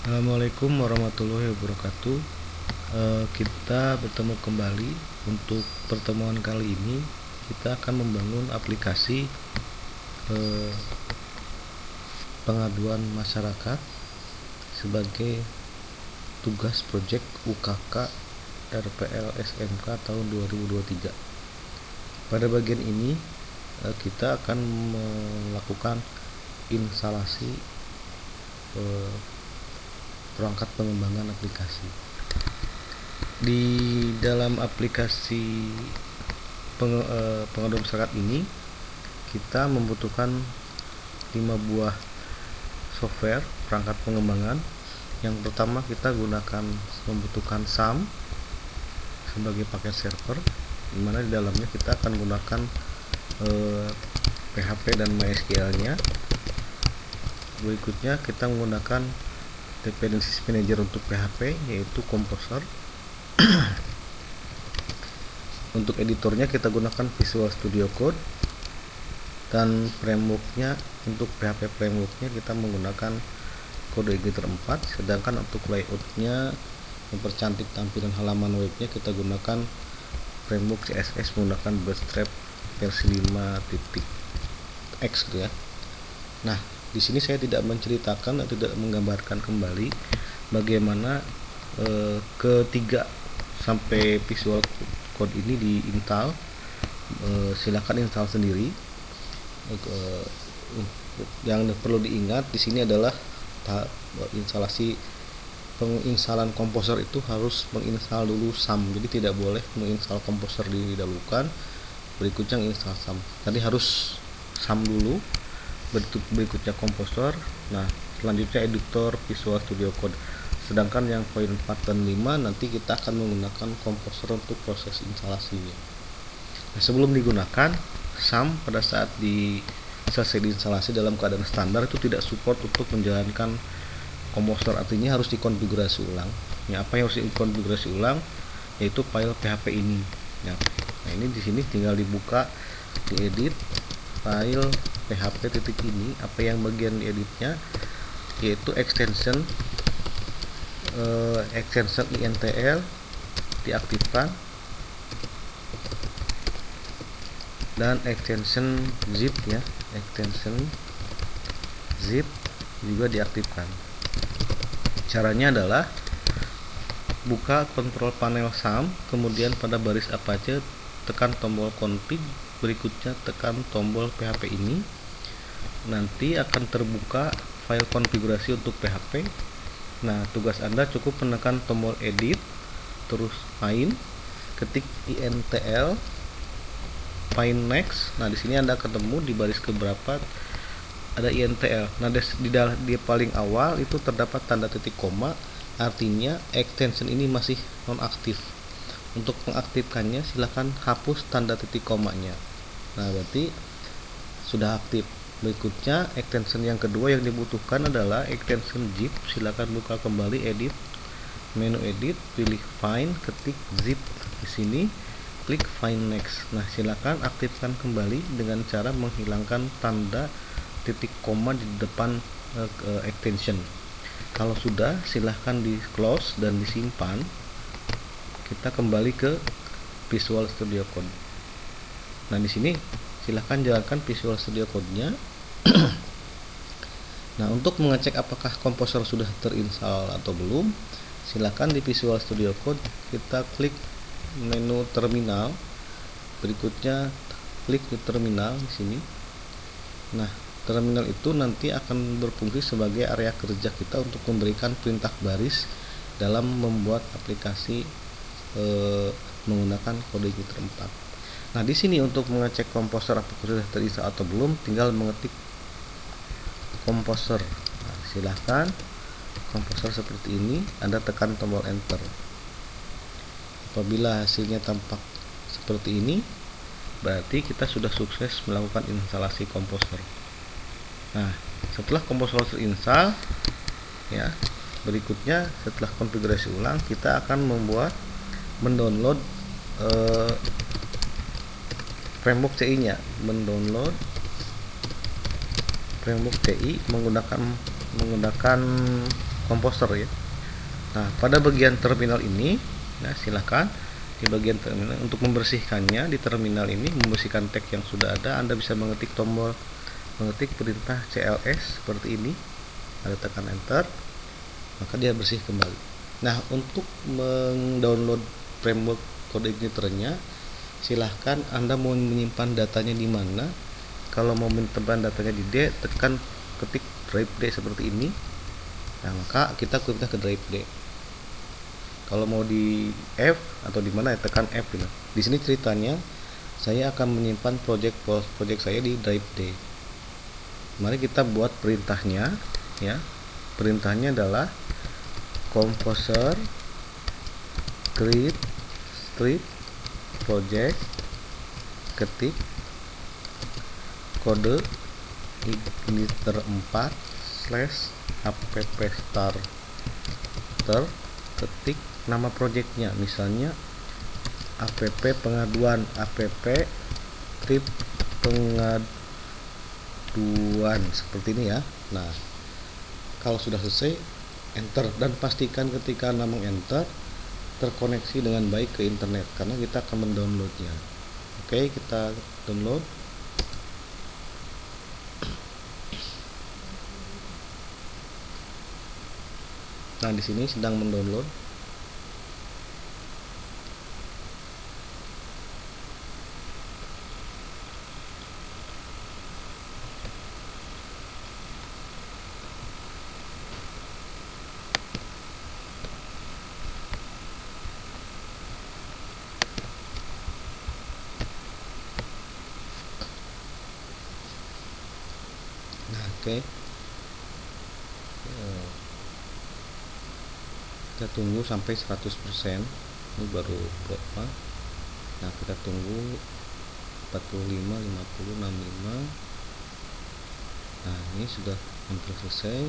Assalamualaikum warahmatullahi wabarakatuh. Kita bertemu kembali. Untuk pertemuan kali ini kita akan membangun aplikasi pengaduan masyarakat sebagai tugas proyek UKK RPL SMK tahun 2023. Pada bagian ini kita akan melakukan instalasi perangkat pengembangan aplikasi. Di dalam aplikasi pengaduan masyarakat ini kita membutuhkan 5 buah software perangkat pengembangan. Yang pertama kita membutuhkan SAM sebagai paket server, dimana di dalamnya kita akan gunakan PHP dan MySQL nya. Berikutnya kita menggunakan dependencies manager untuk PHP, yaitu Composer. Untuk editornya kita gunakan Visual Studio Code, dan frameworknya untuk PHP frameworknya kita menggunakan CodeEditor 4. Sedangkan untuk layoutnya, mempercantik tampilan halaman webnya, kita gunakan framework CSS menggunakan Bootstrap versi 5.x gitu ya. Nah, di sini saya tidak menceritakan atau tidak menggambarkan kembali bagaimana ketiga sampai Visual Code ini diinstal. Silakan install sendiri. Yang perlu diingat di sini adalah penginstalan Composer itu harus menginstal dulu SAM. Jadi tidak boleh menginstal Composer didahulukan, berikutnya menginstal SAM. Tadi harus SAM dulu, berikutnya Composer. Nah, selanjutnya editor Visual Studio Code. Sedangkan yang poin 4 dan 5 nanti kita akan menggunakan Composer untuk proses instalasinya. Nah, sebelum digunakan SAM, pada saat selesai diinstalasi dalam keadaan standar, itu tidak support untuk menjalankan Composer, artinya harus dikonfigurasi ulang. Ya, apa yang harus dikonfigurasi ulang? Yaitu file PHP ini. Ya. Nah, ini di sini tinggal dibuka, diedit file PHP titik ini. Apa yang bagian dieditnya? Yaitu extension intl diaktifkan, dan extension zip ya, extension zip juga diaktifkan. Caranya adalah buka kontrol panel SAM, kemudian pada baris Apache tekan tombol config, berikutnya tekan tombol PHP ini. Nanti akan terbuka file konfigurasi untuk PHP. Nah, tugas Anda cukup menekan tombol edit, terus find, ketik intl, find next. Nah, di sini Anda ketemu di baris keberapa ada intl. Nah, di paling awal itu terdapat tanda titik koma, artinya extension ini masih nonaktif. Untuk mengaktifkannya silahkan hapus tanda titik komanya. Nah, berarti sudah aktif. Berikutnya extension yang kedua yang dibutuhkan adalah extension zip. Silakan buka kembali edit, menu edit, pilih find, ketik zip di sini, klik find next. Nah, silakan aktifkan kembali dengan cara menghilangkan tanda titik koma di depan extension. Kalau sudah, silahkan di close dan disimpan. Kita kembali ke Visual Studio Code. Nah, di sini silahkan jalankan Visual Studio Code-nya. Nah, untuk mengecek apakah Composer sudah terinstall atau belum, silakan di Visual Studio Code kita klik menu terminal, berikutnya klik di terminal di sini. Nah, terminal itu nanti akan berfungsi sebagai area kerja kita untuk memberikan perintah baris dalam membuat aplikasi menggunakan CodeEditor 4. Nah, di sini untuk mengecek Composer apakah sudah terinstall atau belum, tinggal mengetik Composer. Nah, silahkan Composer seperti ini, Anda tekan tombol enter. Apabila hasilnya tampak seperti ini, berarti kita sudah sukses melakukan instalasi Composer. Nah, setelah Composer terinstall ya, berikutnya setelah konfigurasi ulang kita akan mendownload framework CI-nya, mendownload framework CI menggunakan komposer ya. Nah, pada bagian terminal ini, nah silahkan di bagian terminal untuk membersihkannya di terminal ini, membersihkan teks yang sudah ada, Anda bisa mengetik perintah CLS seperti ini. Ada tekan enter, maka dia bersih kembali. Nah, untuk mendownload framework kode igniternya, silahkan Anda mau menyimpan datanya di mana. Kalau mau menyimpan datanya di D, tekan ketik drive D seperti ini. Nah, maka kita pindah ke drive D. Kalau mau di F atau di mana ya, tekan F gitu. Di sini ceritanya saya akan menyimpan project saya di drive D. Mari kita buat perintahnya ya. Perintahnya adalah composer create strip project, ketik kode igniter 4 /app starter, ketik nama projectnya, misalnya app pengaduan, app trip pengaduan, seperti ini ya. Nah, kalau sudah selesai, enter, dan pastikan ketika Anda meng-enter terkoneksi dengan baik ke internet karena kita akan mendownloadnya. Oke, kita download. Nah, di sini sedang mendownload. Nah, oke. Kita tunggu sampai 100%. Ini baru berapa? Nah, kita tunggu 45, 50, 65. Nah, ini sudah hampir selesai.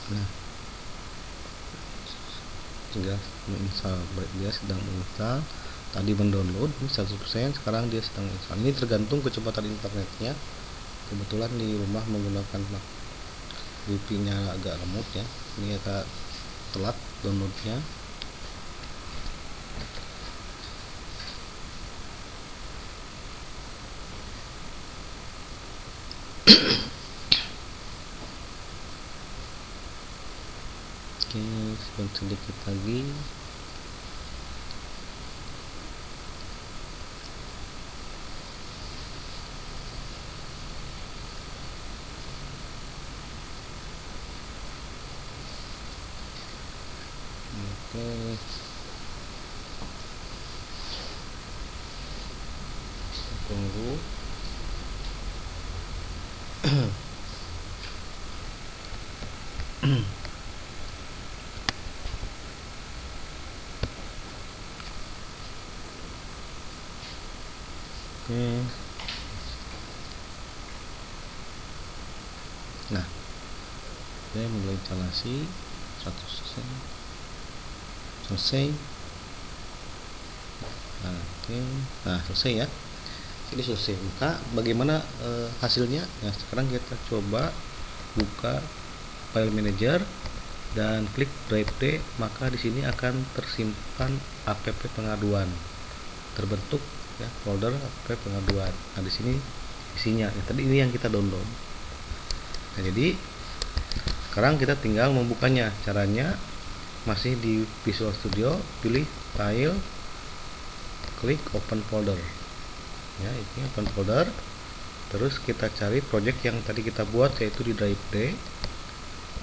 Nah, tinggal menginstal, dia sedang menginstal. Tadi mendownload ini 100%, sekarang dia sedang install. Ini tergantung kecepatan internetnya. Kebetulan di rumah menggunakan wifi-nya agak lemot ya. Ini agak telat downloadnya. Oke, sedikit lagi. Oke, tunggu. Oke. Nah, saya mulai instalasi 100% selesai. Nah, oke. Nah, selesai ya. Ini selesai. Maka bagaimana hasilnya? Nah, sekarang kita coba buka file manager dan klik drive D, maka di sini akan tersimpan app pengaduan. Terbentuk ya folder app pengaduan. Nah, di sini isinya ya, tadi ini yang kita download. Nah, jadi sekarang kita tinggal membukanya. Caranya masih di Visual Studio, pilih file, klik open folder ya, ini open folder. Terus kita cari project yang tadi kita buat, yaitu di drive D,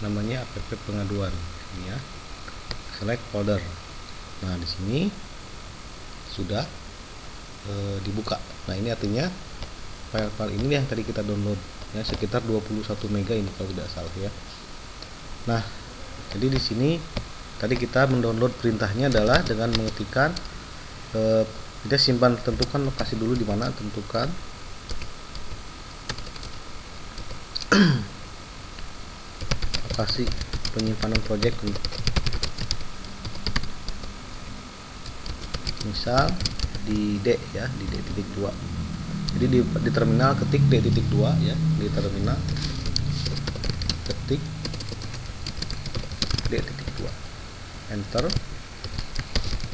namanya app pengaduan ini ya. Select folder. Nah, di sini sudah dibuka. Nah, ini artinya file-file ini yang tadi kita download ya, sekitar 21 mega ini kalau tidak salah ya. Nah, jadi di sini tadi kita mendownload perintahnya adalah dengan mengetikkan Kita simpan, tentukan lokasi dulu di mana, tentukan lokasi penyimpanan project, misal di D ya, di D.2. Jadi di terminal ketik D.2 ya, di terminal ketik D.2, enter.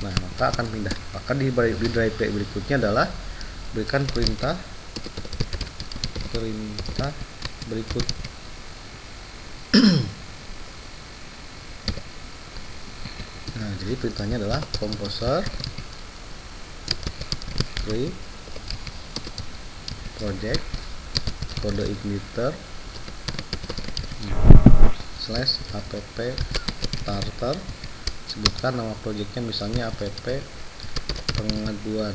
Nah, maka akan pindah. Maka di drive P berikutnya adalah berikan perintah berikut. Nah, jadi perintahnya adalah composer create project kode igniter /app starter, sebutkan nama projectnya, misalnya app pengaduan.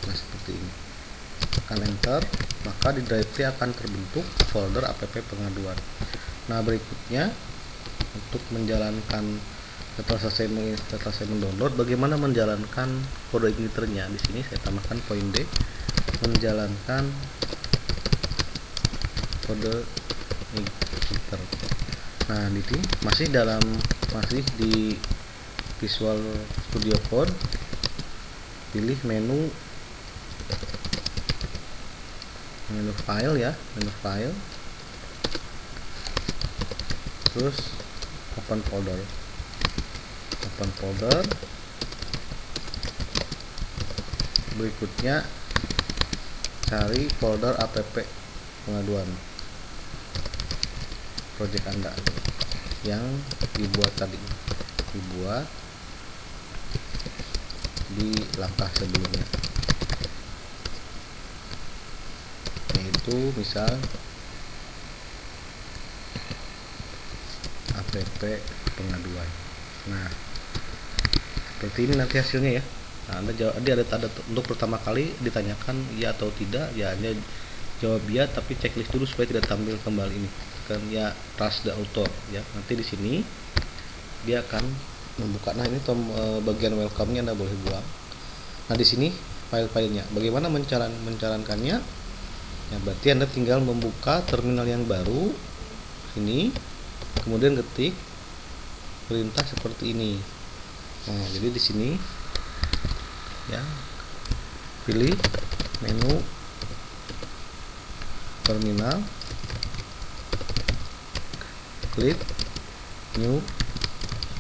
Nah, seperti ini. Tekan enter, maka di drive C akan terbentuk folder app pengaduan. Nah, berikutnya untuk menjalankan setelah selesai mendownload, bagaimana menjalankan kode igniternya. Di sini saya tambahkan poin D, menjalankan kode igniter. Nah, di sini masih di Visual Studio Code, pilih menu file ya, menu file, terus open folder, berikutnya cari folder app pengaduan project Anda yang dibuat di langkah sebelumnya, yaitu misal app pengaduan. Nah, seperti ini nanti hasilnya ya. Nah, ada untuk pertama kali ditanyakan ya atau tidak, ya hanya jawab ya, tapi checklist dulu supaya tidak tampil kembali ini kan ya, trust the author ya. Nanti di sini dia akan membuka. Nah, ini bagian welcome-nya Anda boleh buang. Nah, di sini file-filenya. Bagaimana menjalankannya? Ya, berarti Anda tinggal membuka terminal yang baru sini, kemudian ketik perintah seperti ini. Nah, jadi di sini ya, pilih menu terminal, klik new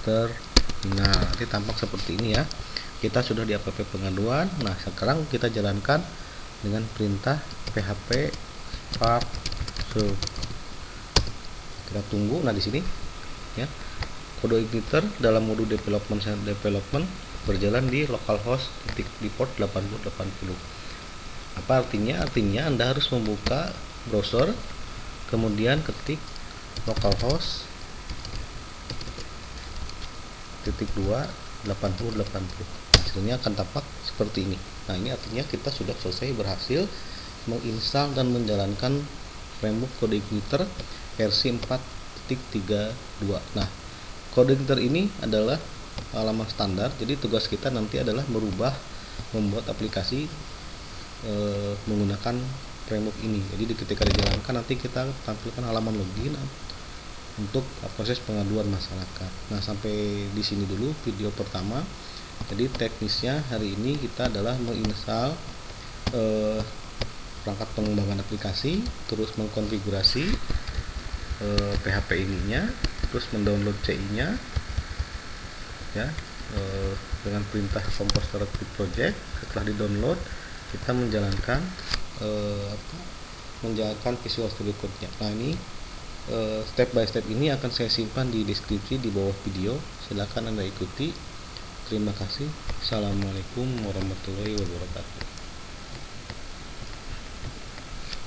terminal, nanti tampak seperti ini ya. Kita sudah di app pengaduan. Nah, sekarang kita jalankan dengan perintah php spark serve. Kita tunggu. Nah, di sini ya, kode igniter dalam mode development berjalan di localhost di port 8080. Apa artinya? Artinya Anda harus membuka browser, kemudian ketik localhost .2 8080. Hasilnya akan tampak seperti ini. Nah, ini artinya kita sudah selesai berhasil menginstal dan menjalankan framework kode igniter versi 4.32. Nah, kode igniter ini adalah halaman standar, jadi tugas kita nanti adalah membuat aplikasi menggunakan framework ini. Jadi ketika dijalankan nanti kita tampilkan halaman login untuk proses pengaduan masyarakat. Nah, sampai di sini dulu video pertama. Jadi teknisnya hari ini kita adalah menginstal perangkat pengembangan aplikasi, terus mengkonfigurasi PHP ininya, terus mendownload CI-nya ya, dengan perintah composer create project. Setelah di-download, kita menjalankan Visual Studio Code-nya. Nah, ini step by step ini akan saya simpan di deskripsi di bawah video. Silakan Anda ikuti. Terima kasih. Assalamualaikum warahmatullahi wabarakatuh.